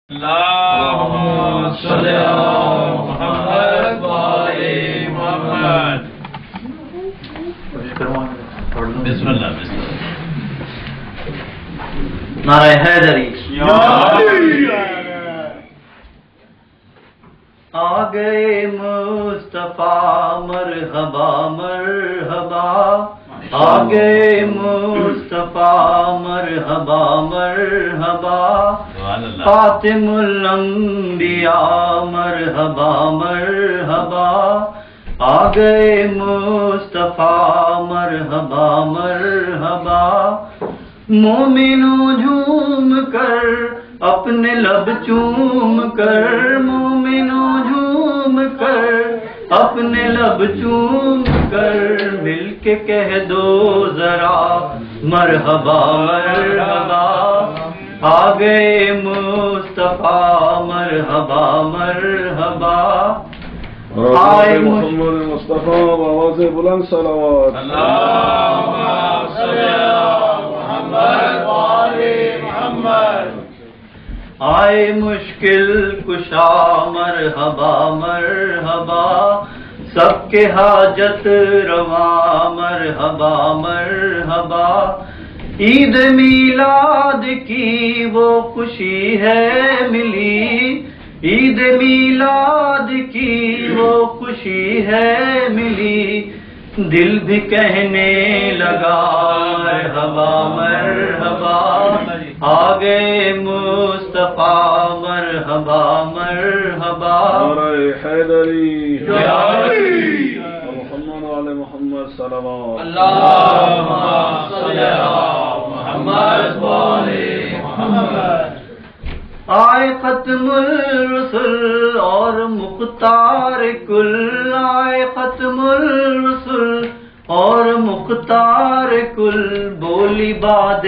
اللهم صل على محمد وآل محمد. بسم اللہ نعرہ حیدری. آ گئے مصطفیٰ مرحبا مرحبا، آ گئے مصطفیٰ مرحبا مرحبا، خاتم الانبیاء مرحبا مرحبا، آ گئے مصطفیٰ مرحبا مرحبا. مومنوں جھوم کر اپنے لب چوم کر، مومنوں جھوم کر اپنے لب چوم کر، مل کے کہہ دو ذرا مرحبا مرحبا. آ گئے مصطفیٰ مرحبا مرحبا. آئے محمد مصطفیٰ بآواز بلند صلوات. اللہم صل علی محمد وآل محمد. آئے مشکل کشا مرحبا مرحبا، سب کے حاجت رواں مرحبا مرحبا. عید میلاد کی وہ خوشی ہے ملی، عید میلاد کی وہ خوشی ہے ملی، دل بھی کہنے لگا مرحبا مرحبا. آ گئے مصطفیٰ مرحبا مرحبا. نعرہ حیدری محمد وآل محمد صلوات. اللہم صل علی محمد وآل محمد. آئے ختم الرسل اور مختار کل، آئے ختم الرسل اور مختار کل، بولی باد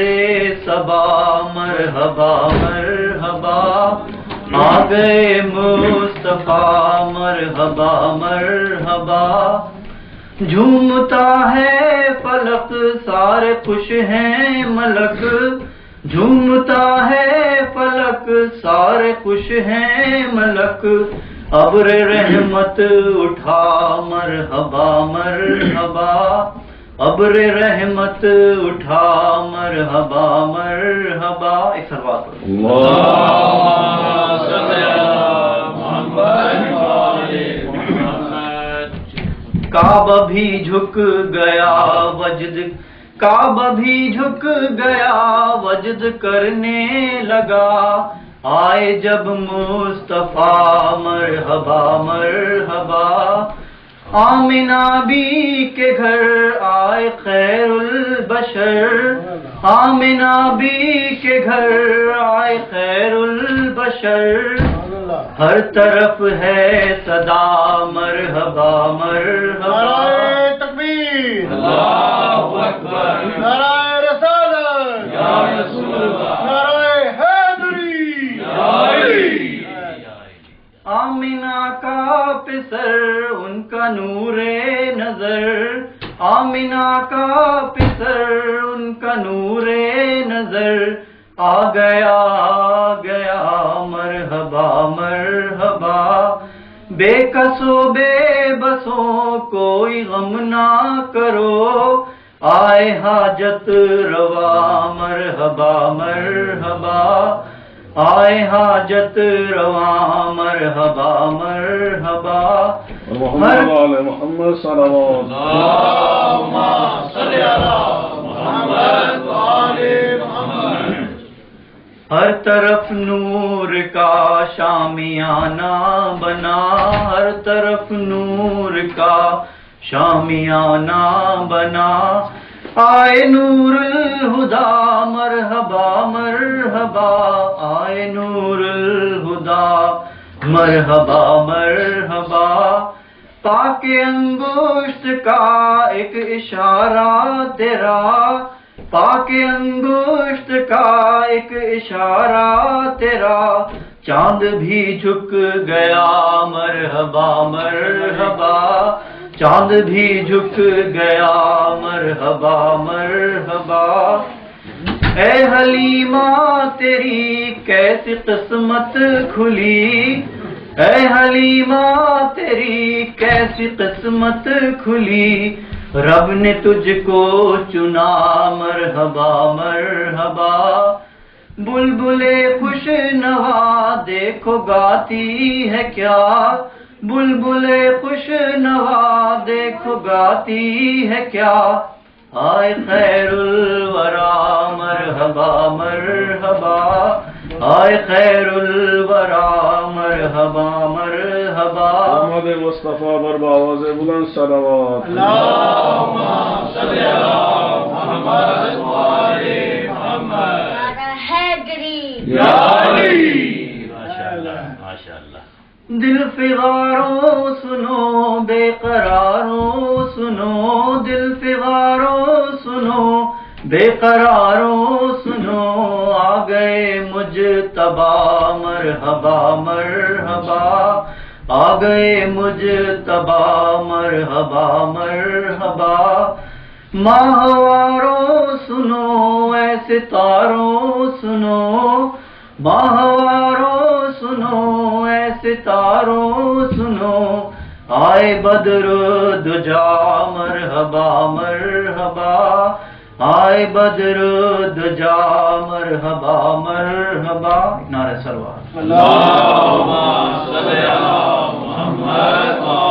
صبا مرحبا مرحبا. آ گئے مصطفیٰ مرحبا مرحبا. جھومتا ہے فلک سارے خوش ہیں ملک، جھومتا ہے فلک سارے خوش ہیں ملک، ابر رحمت اٹھا مرحبا مرحبا، ابر رحمت اٹھا مرحبا مرحبا. ایک سلوات اللہم صل علی محمد وآل محمد. کعبہ بھی جھک گیا وجد، کعبہ بھی جھک گیا وجد کرنے لگا، آئے جب مصطفیٰ مرحبا مرحبا. آمنہ بی کے گھر آئے خیر البشر، آمنہ بی کے گھر آئے خیر البشر، ہر طرف ہے صدا مرحبا مرحبا. نعرہ تکبیر، اللہ اکبر، نعرہ رسالت، یا رسول اللہ، نعرہ حیدری، یا علی. آمنہ کا پسر ان کا نور نظر، آمنہ کا پسر ان کا نور نظر، آ گیا مرحبا مرحبا. بے کسو بے بسوں کوئی غم نہ کرو، آئے حاجت روا مرحبا مرحبا، آئے حاجت روا مرحبا مرحبا. محمد وآل محمد صلوات. اللہم صل علی محمد وآل محمد. ہر طرف نور کا شامیانہ بنا، ہر طرف نور کا شامیانہ بنا، آئے نور الہدا مرحبا مرحبا، آئے نور الہدا مرحبا مرحبا. پاک انگشت کا ایک اشارہ تیرا، پاک انگشت کا ایک اشارہ تیرا، چاند بھی جھک گیا مرحبا مرحبا، چاند بھی جھک گیا مرحبا مرحبا. اے حلیمہ تیری کیسی قسمت کھلی، اے حلیمہ تیری کیسی قسمت کھلی، رب نے تجھ کو چنا مرحبا مرحبا، بلبل خوش نوا دیکھو گاتی ہے کیا، بلبل خوش نوا دیکھو گاتی ہے کیا، آئے خیر الورا مرحبا مرحبا، آئے خیر الورا مرحبا مرحبا۔ محمد مصطفیٰ پر بآواز بلند صلوات۔ اللهم صل على محمد وآل محمد۔ یا علی۔ ماشاءاللہ ماشاءاللہ۔ دل فغارو سنو بے قرارو سنو، دل فغارو سنو بے قرارو سنو، آ گئے مجتبی مرحبا مرحبا، آ گئے مجتبی مرحبا مرحبا، ماہوارو سنو اے ستارو سنو، ماہوارو سنو اے ستارو سنو، آئے بدر دجا مرحبا مرحبا، آئے بدر دجا مرحبا مرحبا۔ نعرہ سلوات۔ اللهم صل على محمد